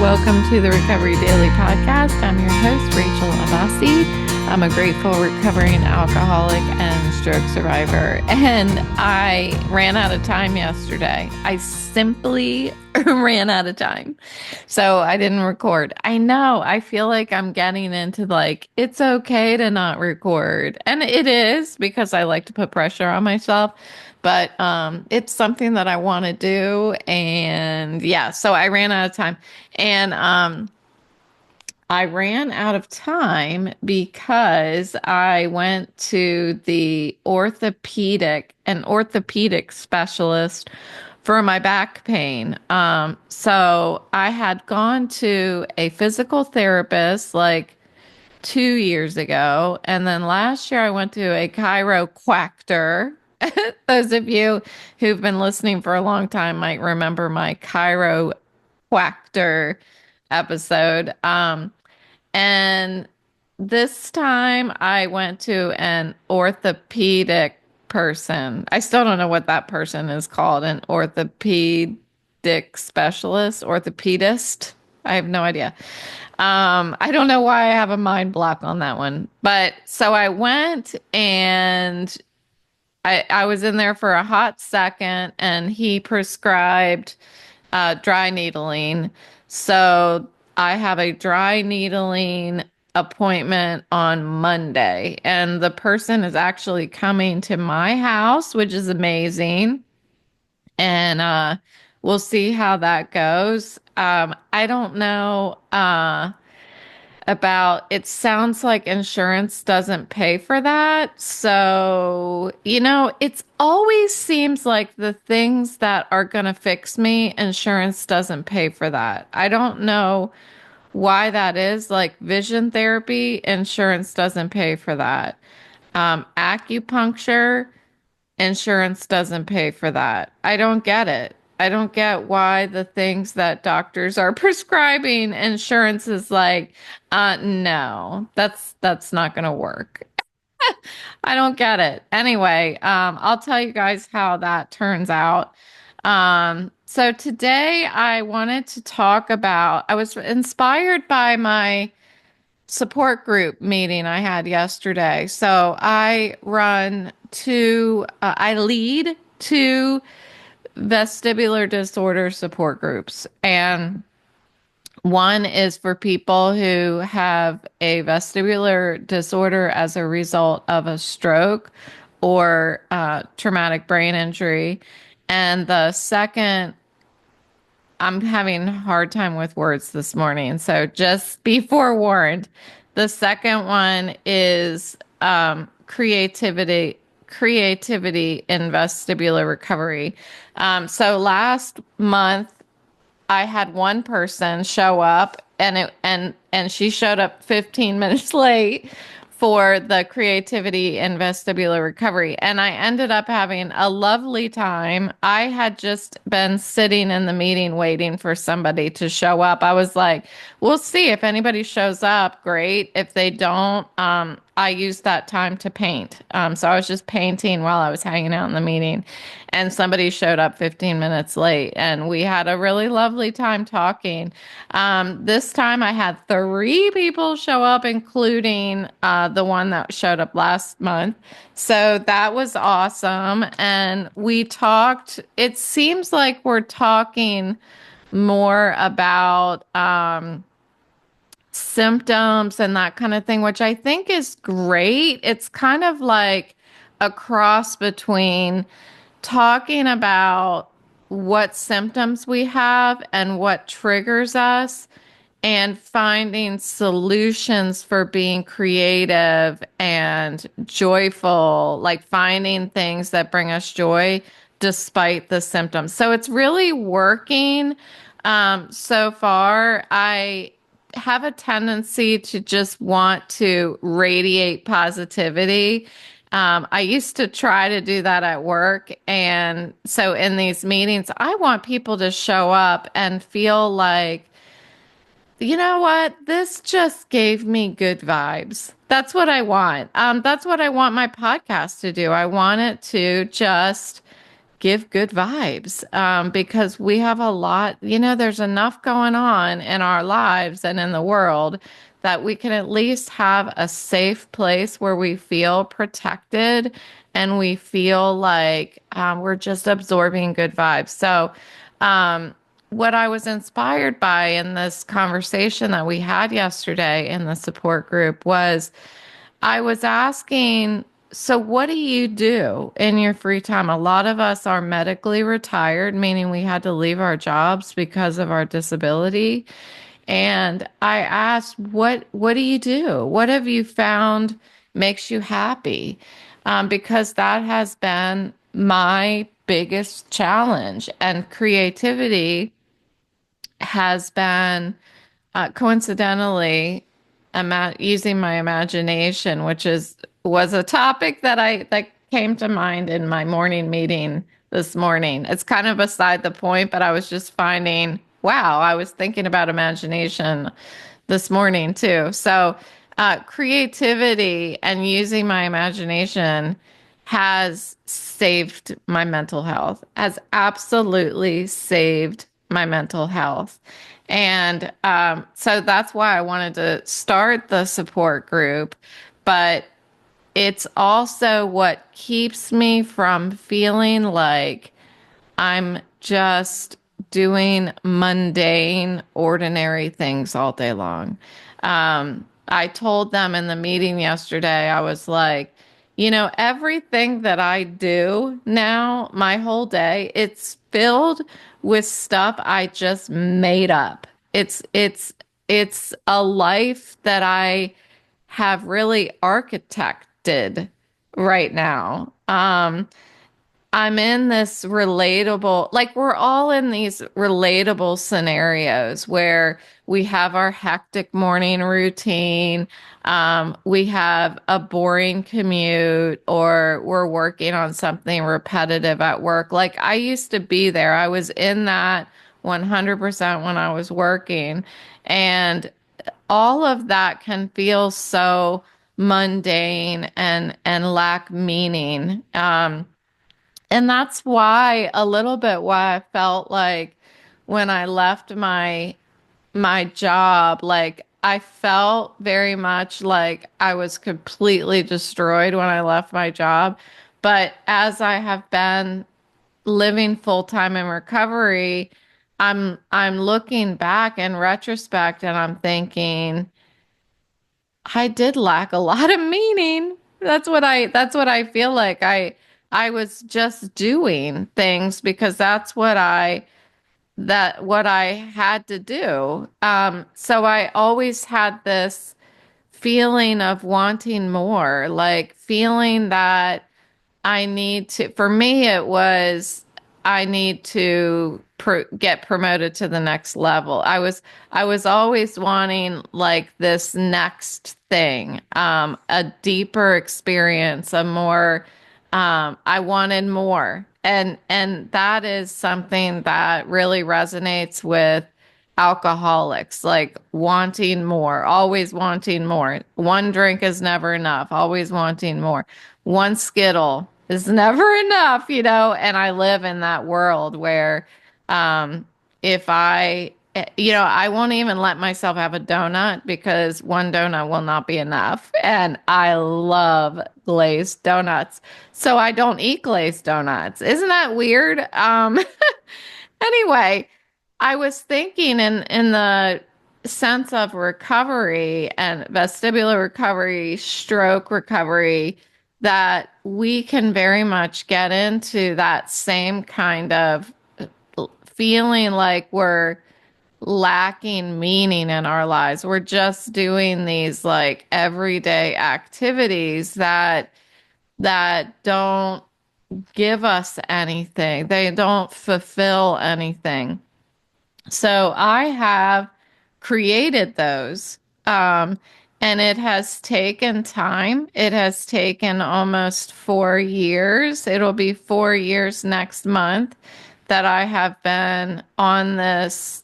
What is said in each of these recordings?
welcome to the Recovery Daily Podcast. I'm your host, Rachel Abassi. I'm a grateful recovering alcoholic and stroke survivor, and I ran out of time yesterday. I simply ran out of time, so I didn't record. I know, I feel like I'm getting into it's okay to not record, and it is because I like to put pressure on myself. But it's something that I want to do. And yeah, so I ran out of time. And I ran out of time because I went to an orthopedic specialist for my back pain. So I had gone to a physical therapist like 2 years ago. And then last year I went to a chiropractor. Those of you who've been listening for a long time might remember my chiropractor episode. And this time I went to an orthopedic person. I still don't know what that person is called, an orthopedic specialist, orthopedist. I have no idea. I don't know why I have a mind block on that one. But so I went and I was in there for a hot second and he prescribed dry needling. So I have a dry needling appointment on Monday, and the person is actually coming to my house, which is amazing. And we'll see how that goes. I don't know about it sounds like insurance doesn't pay for that. So, it's always seems like the things that are going to fix me, insurance doesn't pay for that. I don't know why that is. Like vision therapy, insurance doesn't pay for that. Acupuncture, insurance doesn't pay for that. I don't get it. I don't get why the things that doctors are prescribing, insurance is like, no, that's not going to work. I don't get it. Anyway, I'll tell you guys how that turns out. So today I wanted to talk about, I was inspired by my support group meeting I had yesterday. So I lead two vestibular disorder support groups. And one is for people who have a vestibular disorder as a result of a stroke or traumatic brain injury. And the second, I'm having a hard time with words this morning, so just be forewarned. The second one is creativity in vestibular recovery. So last month, I had one person show up, and she showed up 15 minutes late for the creativity and vestibular recovery. And I ended up having a lovely time. I had just been sitting in the meeting waiting for somebody to show up. I was like, we'll see if anybody shows up. Great. If they don't, I used that time to paint. So I was just painting while I was hanging out in the meeting, and somebody showed up 15 minutes late, and we had a really lovely time talking. This time I had 3 people show up, including the one that showed up last month. So that was awesome. And we talked, it seems like we're talking more about symptoms and that kind of thing, which I think is great. It's kind of like a cross between talking about what symptoms we have and what triggers us, and finding solutions for being creative and joyful, like finding things that bring us joy despite the symptoms. So it's really working so far. I have a tendency to just want to radiate positivity. I used to try to do that at work. And so in these meetings, I want people to show up and feel like, you know what? This just gave me good vibes. That's what I want. That's what I want my podcast to do. I want it to just give good vibes, because we have a lot, there's enough going on in our lives and in the world that we can at least have a safe place where we feel protected and we feel like we're just absorbing good vibes. So, um, what I was inspired by in this conversation that we had yesterday in the support group was I was asking, so what do you do in your free time? A lot of us are medically retired, meaning we had to leave our jobs because of our disability. And I asked, what do you do? What have you found makes you happy? Because that has been my biggest challenge. And creativity has been coincidentally, using my imagination, which was a topic that came to mind in my morning meeting this morning. It's kind of beside the point, but I was just finding, wow, I was thinking about imagination this morning too. So, creativity and using my imagination has saved my mental health, has absolutely saved my mental health. And so that's why I wanted to start the support group. But it's also what keeps me from feeling like I'm just doing mundane, ordinary things all day long. I told them in the meeting yesterday, I was like, everything that I do now, my whole day, it's filled with stuff I just made up. It's a life that I have really architected right now. I'm in this relatable, like we're all in these relatable scenarios where we have our hectic morning routine, we have a boring commute, or we're working on something repetitive at work. Like I used to be there. I was in that 100% when I was working, and all of that can feel so mundane and lack meaning. And that's why a little bit why I felt like when I left my job, like I felt very much like I was completely destroyed when I left my job. But as I have been living full time in recovery, I'm looking back in retrospect and I'm thinking, I did lack a lot of meaning. That's what I feel like. I was just doing things because that's what I had to do. So I always had this feeling of wanting more, like feeling that I need to, for me, it was I need to get promoted to the next level. I was always wanting like this next thing, a deeper experience, a more, I wanted more. And that is something that really resonates with alcoholics, like wanting more, always wanting more. One drink is never enough, always wanting more. One Skittle is never enough. And I live in that world where if I won't even let myself have a donut because one donut will not be enough. And I love glazed donuts. So I don't eat glazed donuts. Isn't that weird? Anyway, I was thinking in the sense of recovery and vestibular recovery, stroke recovery, that we can very much get into that same kind of feeling like we're lacking meaning in our lives. We're just doing these like everyday activities that don't give us anything. They don't fulfill anything. So I have created those. Um, and it has taken time. It has taken almost 4 years. It'll be 4 years next month that I have been on this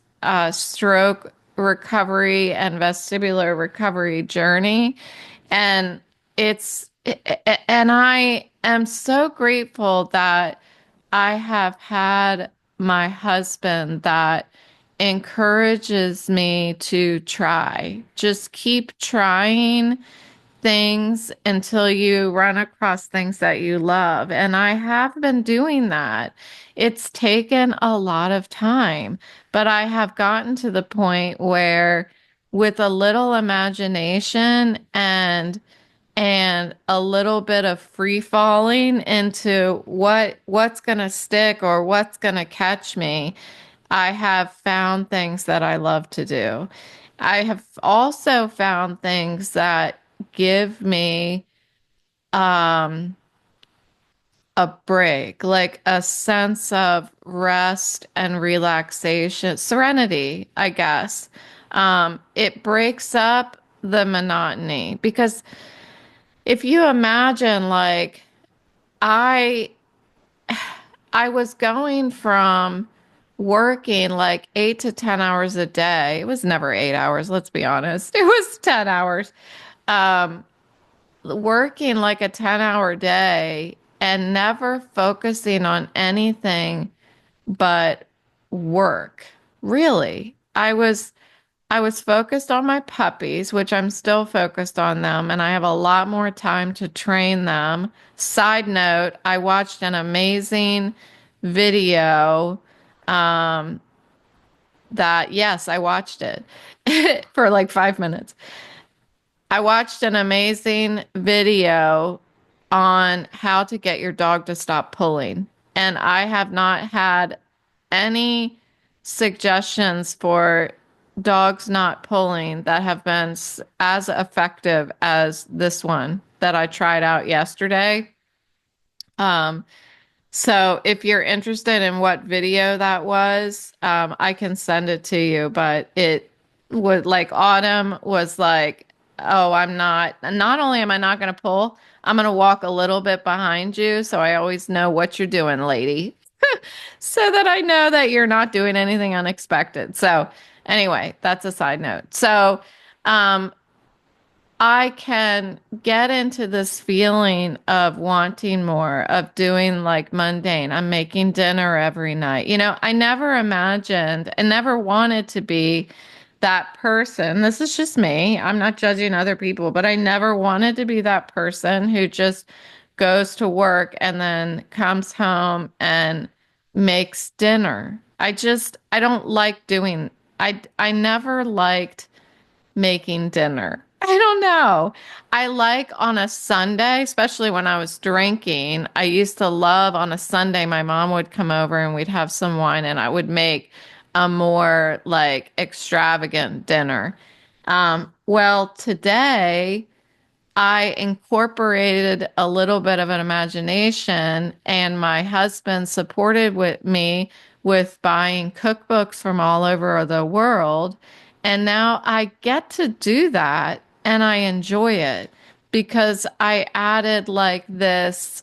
stroke recovery and vestibular recovery journey. And it's, and I am so grateful that I have had my husband that encourages me to try. Just keep trying things until you run across things that you love. And I have been doing that. It's taken a lot of time, but I have gotten to the point where with a little imagination and a little bit of free falling into what's going to stick or what's going to catch me, I have found things that I love to do. I have also found things that give me um a break, like a sense of rest and relaxation, serenity, I guess. It breaks up the monotony because if you imagine like I I was going from working like 8 to 10 hours a day. It was never 8 hours, let's be honest. It was 10 hours. Um, Working like a 10-hour day and never focusing on anything but work. Really. I was focused on my puppies, which I'm still focused on them, and I have a lot more time to train them. Side note, I watched an amazing video um, that, yes, I watched it for like 5 minutes. I watched an amazing video on how to get your dog to stop pulling. And I have not had any suggestions for dogs not pulling that have been as effective as this one that I tried out yesterday. Um, so if you're interested in what video that was, I can send it to you, but it would like Autumn was like, oh, not only am I not going to pull, I'm going to walk a little bit behind you. So I always know what you're doing, lady, so that I know that you're not doing anything unexpected. So anyway, that's a side note. So, um, I can get into this feeling of wanting more, of doing like mundane. I'm making dinner every night. I never imagined and never wanted to be that person. This is just me. I'm not judging other people, but I never wanted to be that person who just goes to work and then comes home and makes dinner. I don't like doing, I never liked making dinner. I don't know. I like on a Sunday, especially when I was drinking, I used to love on a Sunday, my mom would come over and we'd have some wine and I would make a more like extravagant dinner. Well, today I incorporated a little bit of an imagination, and my husband supported with me with buying cookbooks from all over the world. And now I get to do that and I enjoy it because I added like this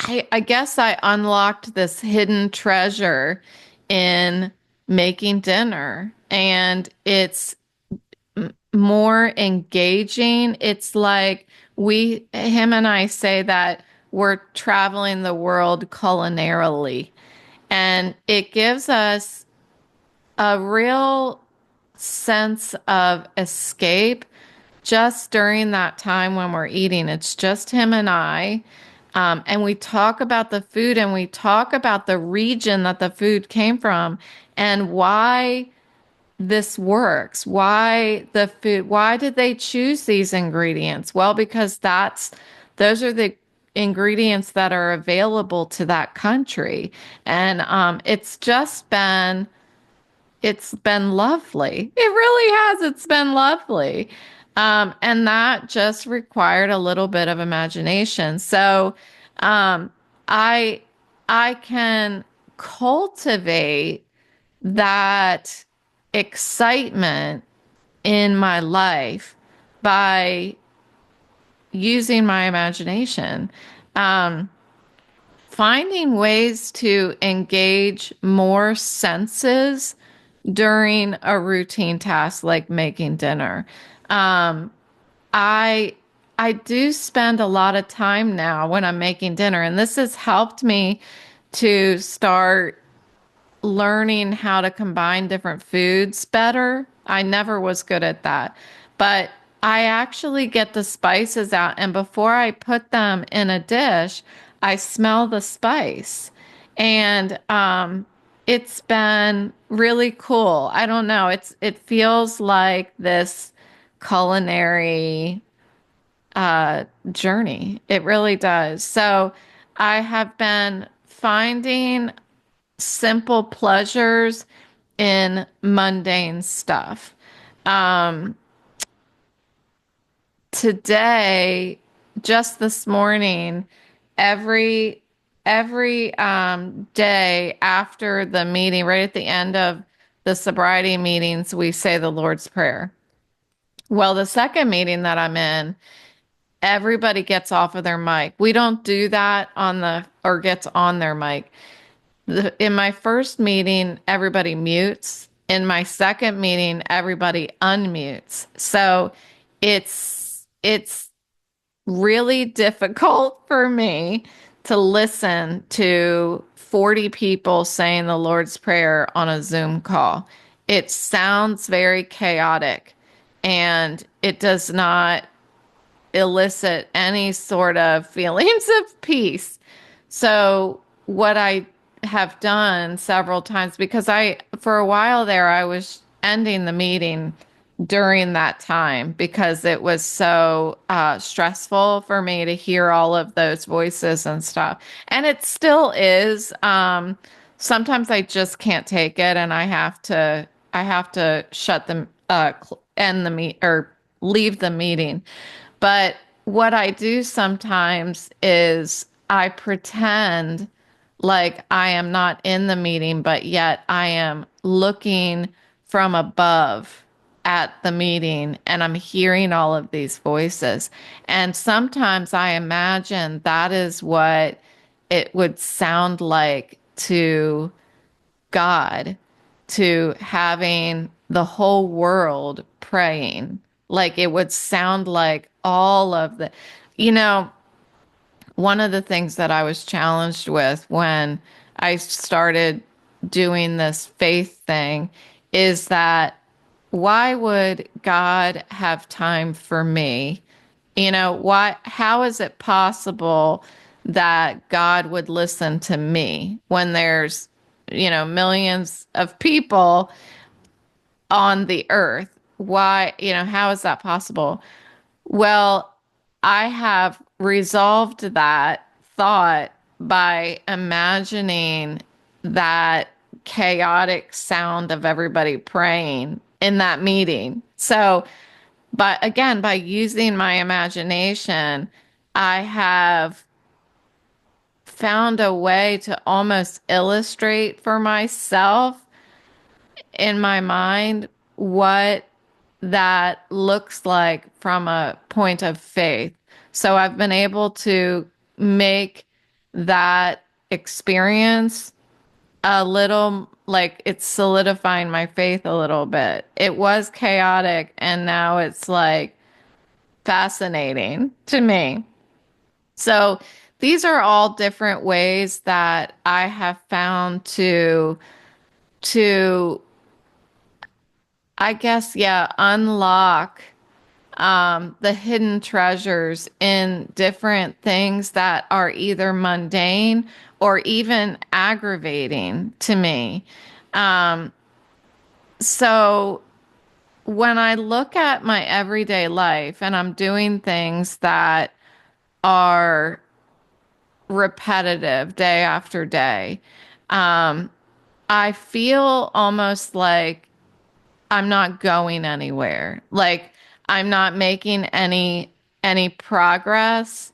I guess I unlocked this hidden treasure in making dinner, and it's more engaging. It's like him and I say that we're traveling the world culinarily, and it gives us a real sense of escape just during that time when we're eating. It's just him and I. And we talk about the food and we talk about the region that the food came from and why this works. Why did they choose these ingredients? Well, because those are the ingredients that are available to that country. And it's been lovely. It really has. It's been lovely. And that just required a little bit of imagination. So um, I I can cultivate that excitement in my life by using my imagination. Um, Finding ways to engage more senses during a routine task like making dinner. Um, I I do spend a lot of time now when I'm making dinner, and this has helped me to start learning how to combine different foods better. I never was good at that. But I actually get the spices out, and before I put them in a dish, I smell the spice. And it's been really cool. I don't know. It feels like this culinary journey. It really does. So I have been finding simple pleasures in mundane stuff. Um, Today, just this morning, every every day after the meeting, right at the end of the sobriety meetings, we say the Lord's Prayer. Well, the second meeting that I'm in, everybody gets off of their mic. We don't do that on the or gets on their mic. In my first meeting, everybody mutes. In my second meeting, everybody unmutes. So it's really difficult for me to listen to 40 people saying the Lord's Prayer on a Zoom call. It sounds very chaotic and it does not elicit any sort of feelings of peace. So, what I have done several times, because for a while there, I was ending the meeting during that time because it was so stressful for me to hear all of those voices and stuff. And it still is. Sometimes I just can't take it, and I have to shut them, end the meet or leave the meeting. But what I do sometimes is I pretend like I am not in the meeting, but yet I am looking from above at the meeting and I'm hearing all of these voices. And sometimes I imagine that is what it would sound like to God, to having the whole world praying. Like it would sound like all of the, you know, one of the things that I was challenged with when I started doing this faith thing is that why would God have time for me? How is it possible that God would listen to me when there's, millions of people on the earth? Why, how is that possible? Well, I have resolved that thought by imagining that chaotic sound of everybody praying in that meeting. So, but again, by using my imagination, I have found a way to almost illustrate for myself in my mind what that looks like from a point of faith. So I've been able to make that experience a little like it's solidifying my faith a little bit. It was chaotic and now it's like fascinating to me. So these are all different ways that I have found to I guess yeah, unlock the hidden treasures in different things that are either mundane or even aggravating to me. Um, so when I look at my everyday life and I'm doing things that are repetitive day after day, um, I feel almost like I'm not going anywhere. Like I'm not making any progress.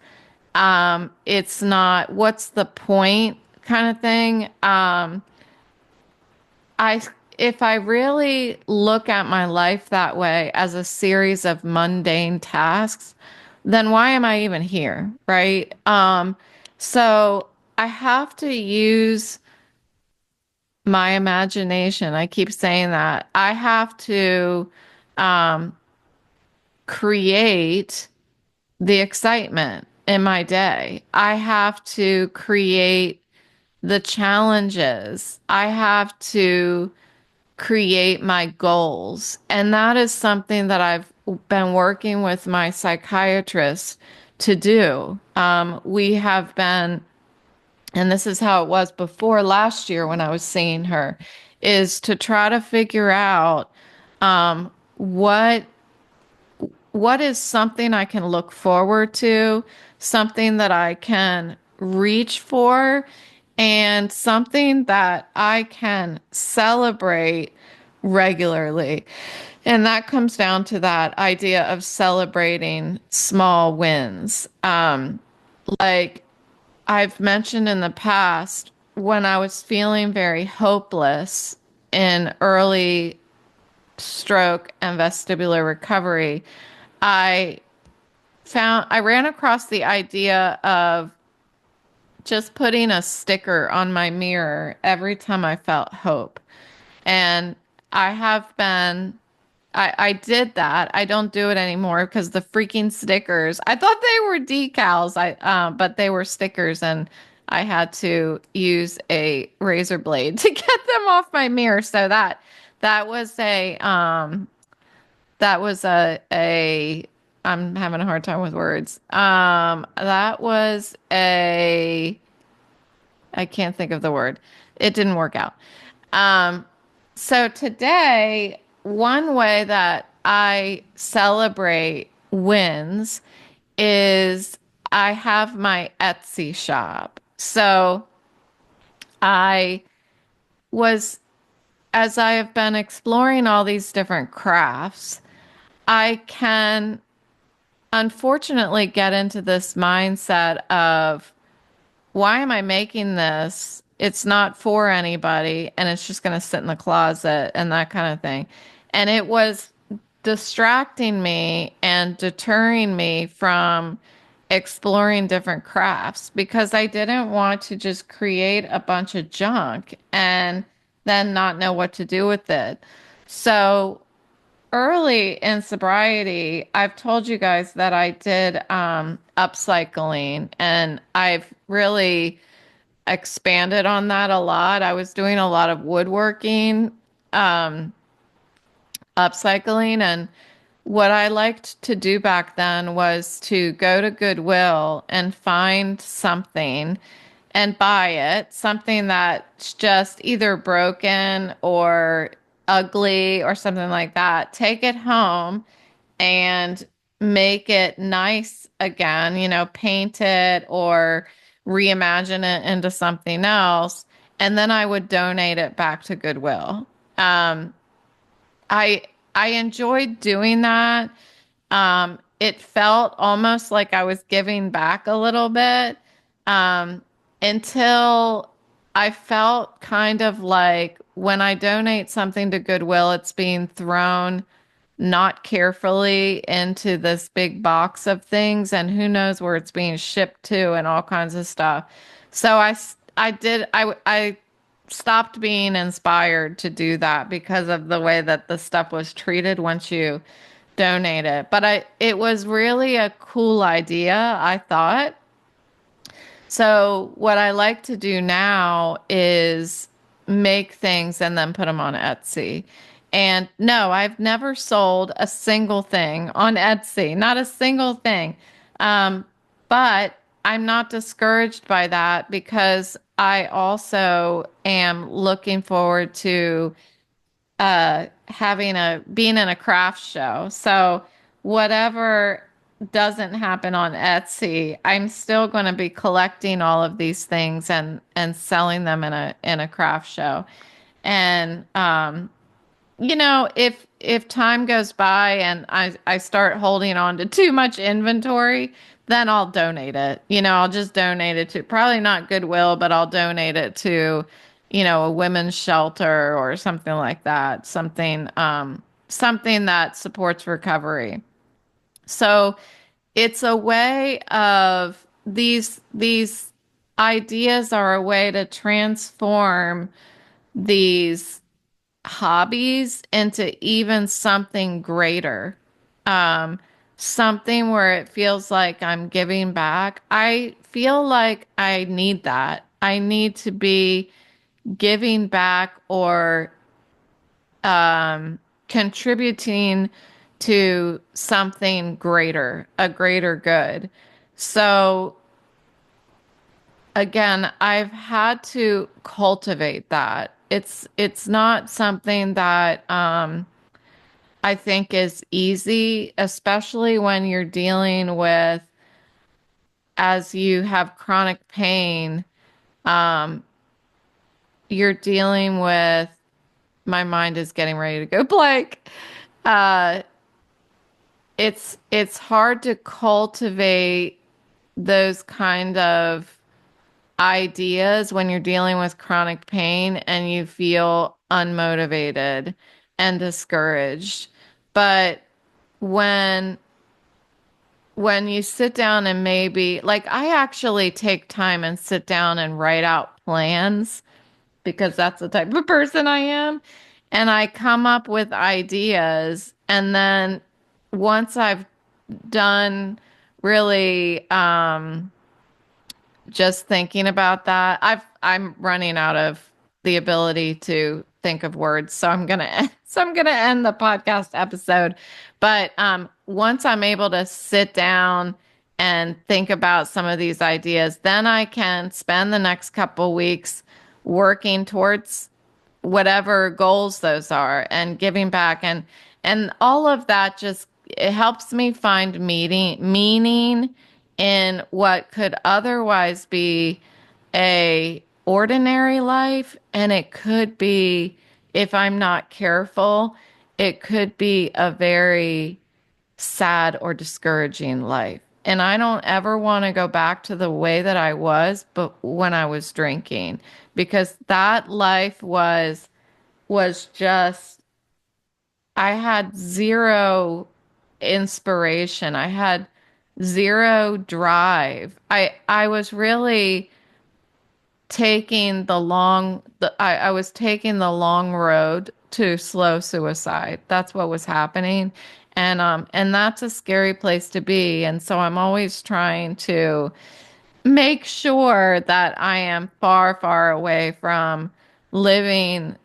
It's not what's the point kind of thing. I if I really look at my life that way as a series of mundane tasks, then why am I even here, right? So I have to use my imagination. I keep saying that. I have to um, create the excitement in my day. I have to create the challenges. I have to create my goals. And that is something that I've been working with my psychiatrist to do. We have been, and this is how it was before last year when I was seeing her, is to try to figure out um, what what is something I can look forward to, something that I can reach for, and something that I can celebrate regularly. And that comes down to that idea of celebrating small wins. Like I've mentioned in the past, when I was feeling very hopeless in early stroke and vestibular recovery, I I ran across the idea of just putting a sticker on my mirror every time I felt hope. And I have been, I did that. I don't do it anymore because the freaking stickers, I thought they were decals, but they were stickers, and I had to use a razor blade to get them off my mirror. So that was a I'm having a hard time with words. That was a I can't think of the word. It didn't work out. Um, so today, one way that I celebrate wins is I have my Etsy shop. So I was, as I have been exploring all these different crafts, I can unfortunately get into this mindset of why am I making this? It's not for anybody and it's just going to sit in the closet and that kind of thing. And it was distracting me and deterring me from exploring different crafts because I didn't want to just create a bunch of junk and then not know what to do with it. So early in sobriety, I've told you guys that I did upcycling, and I've really expanded on that a lot. I was doing a lot of woodworking, um, upcycling, and what I liked to do back then was to go to Goodwill and find something and buy it, something that's just either broken or ugly or something like that. Take it home and make it nice again, paint it or reimagine it into something else. And then I would donate it back to Goodwill. Um, I I enjoyed doing that. It felt almost like I was giving back a little bit, um, until I felt kind of like when I donate something to Goodwill, it's being thrown not carefully into this big box of things, and who knows where it's being shipped to and all kinds of stuff. So I stopped being inspired to do that because of the way that the stuff was treated once you donate it. But it was really a cool idea, I thought. So what I like to do now is make things and then put them on Etsy. And no, I've never sold a single thing on Etsy, not a single thing. Um, but I'm not discouraged by that because I also am looking forward to having a being in a craft show. So whatever doesn't happen on Etsy, I'm still going to be collecting all of these things and selling them in a craft show. And if time goes by and I start holding on to too much inventory, then I'll donate it. I'll just donate it to probably not Goodwill, but I'll donate it to, a women's shelter or something like that. Something that supports recovery. So it's a way of these ideas are a way to transform these hobbies into even something greater. something where it feels like I'm giving back. I feel like I need that. I need to be giving back or contributing to something greater, a greater good. So again, I've had to cultivate that. It's not something that I think is easy, especially when you're dealing with, as you have chronic pain, um, you're dealing with, my mind is getting ready to go blank. Uh, it's hard to cultivate those kind of ideas when you're dealing with chronic pain and you feel unmotivated and discouraged. But when when you sit down and maybe like I actually take time and sit down and write out plans because that's the type of person I am. And I come up with ideas. And then once I've done really just thinking about that, I'm running out of the ability to think of words, so I'm gonna end the podcast episode. But once I'm able to sit down and think about some of these ideas, then I can spend the next couple weeks working towards whatever goals those are and giving back and all of that. Just it helps me find meaning in what could otherwise be a ordinary life, and it could be, if I'm not careful, it could be a very sad or discouraging life. And I don't ever want to go back to the way that I was, but when I was drinking, because that life was just, I had zero inspiration. I had zero drive. I was really taking I was taking the long road to slow suicide. That's what was happening. And that's a scary place to be. And so I'm always trying to make sure that I am far, far away from living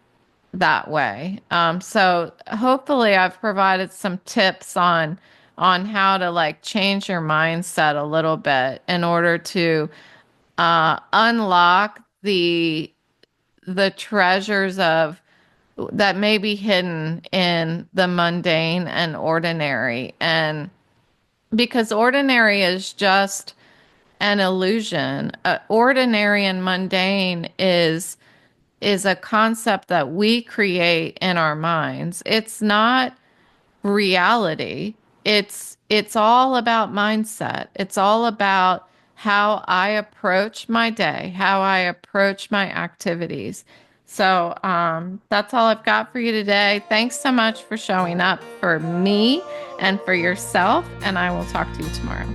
that way. So hopefully I've provided some tips on how to like change your mindset a little bit in order to unlock the treasures of that may be hidden in the mundane and ordinary. And because ordinary is just an illusion. Ordinary and mundane is a concept that we create in our minds. It's not reality. It's all about mindset. It's all about how I approach my day, how I approach my activities. So that's all I've got for you today. Thanks so much for showing up for me and for yourself, and I will talk to you tomorrow.